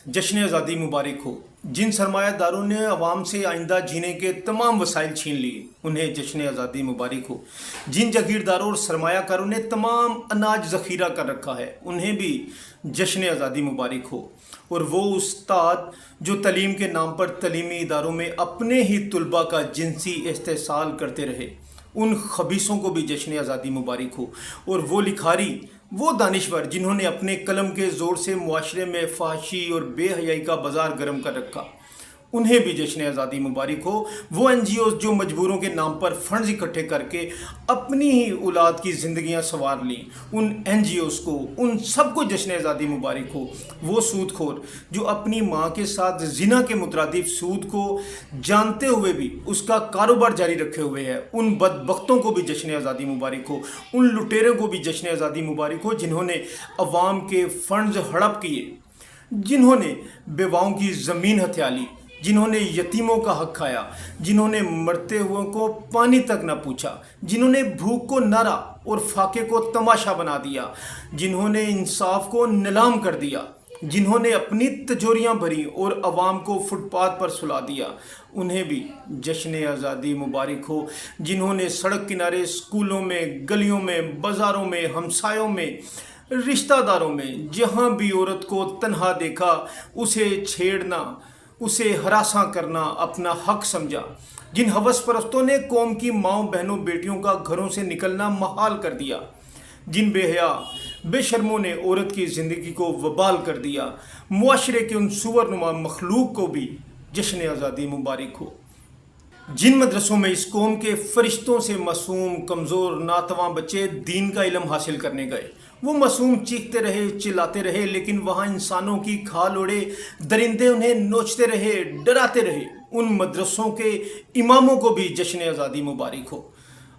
जश्न आज़ादी मुबारक हो। जिन सरमायादारों ने अवाम से आइंदा जीने के तमाम वसाइल छीन लिए, उन्हें जश्न आज़ादी मुबारक हो। जिन जागीरदारों और सरमायाकारों ने तमाम अनाज ज़ख़ीरा कर रखा है, उन्हें भी जश्न आज़ादी मुबारक हो। और वो उस्ताद जो तलीम के नाम पर तलीमी इदारों में अपने ही तलबा का जिनसी इस्तेसाल करते रहे, उन खबीसों को भी जश्न आज़ादी मुबारक हो। और वो लिखारी, वो दानिश्वर जिन्होंने अपने कलम के ज़ोर से मुआशरे में फहाशी और बेहयाई का बाज़ार गर्म कर रखा, उन्हें भी जश्न आज़ादी मुबारक हो। वो NGOs जो मजबूरों के नाम पर फंड्स इकट्ठे करके अपनी ही औलाद की ज़िंदगियां संवार लीं, उन NGOs को, उन सबको जश्न आज़ादी मुबारक हो। वो सूदखोर जो अपनी माँ के साथ जिना के मुतरादिफ सूद को जानते हुए भी उसका कारोबार जारी रखे हुए है, उन बदबख्तों को भी जश्न आज़ादी मुबारक हो। उन लुटेरों को भी जश्न आज़ादी मुबारक हो जिन्होंने अवाम के फंड्स हड़प किए, जिन्होंने बेवाओं की ज़मीन हथिया ली, जिन्होंने यतीमों का हक खाया, जिन्होंने मरते हुए को पानी तक न पूछा, जिन्होंने भूख को नारा और फाके को तमाशा बना दिया, जिन्होंने इंसाफ को नीलाम कर दिया, जिन्होंने अपनी तिजोरियां भरी और अवाम को फुटपाथ पर सुला दिया, उन्हें भी जश्न आज़ादी मुबारक हो। जिन्होंने सड़क किनारे, स्कूलों में, गलियों में, बाज़ारों में, हमसायों में, रिश्तेदारों में जहाँ भी औरत को तन्हा देखा, उसे छेड़ना, उसे हरासा करना अपना हक समझा। जिन हवस परस्तों ने कौम की माओ बहनों बेटियों का घरों से निकलना महाल कर दिया, जिन बेहया बेशर्मों ने औरत की ज़िंदगी को वबाल कर दिया, मुआशरे के उन सुवरनुमा मखलूक को भी जश्न आज़ादी मुबारक हो। जिन मदरसों में इस कौम के फरिश्तों से मासूम, कमज़ोर, नातवां बच्चे दीन का इल्म हासिल करने गए, वो मासूम चीखते रहे, चिल्लाते रहे, लेकिन वहाँ इंसानों की खाल ओढ़े दरिंदे उन्हें नोचते रहे, डराते रहे, उन मदरसों के इमामों को भी जश्न आज़ादी मुबारक हो।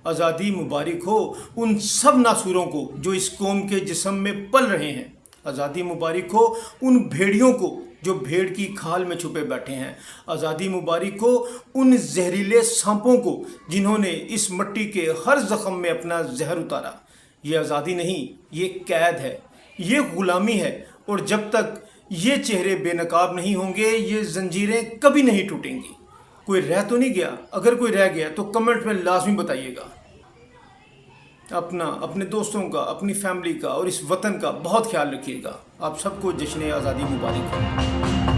आज़ादी मुबारक हो उन सब नासूरों को जो इस कौम के जिस्म में पल रहे हैं। आज़ादी मुबारक हो उन भेड़ियों को जो भेड़ की खाल में छुपे बैठे हैं। आज़ादी मुबारक हो उन जहरीले सांपों को जिन्होंने इस मिट्टी के हर ज़ख्म में अपना जहर उतारा। ये आज़ादी नहीं, ये कैद है, ये ग़ुलामी है। और जब तक ये चेहरे बेनकाब नहीं होंगे, ये जंजीरें कभी नहीं टूटेंगी। कोई रह तो नहीं गया? अगर कोई रह गया तो कमेंट में लाजमी बताइएगा। अपना, अपने दोस्तों का, अपनी फैमिली का और इस वतन का बहुत ख्याल रखिएगा। आप सबको जश्न आज़ादी मुबारक हो।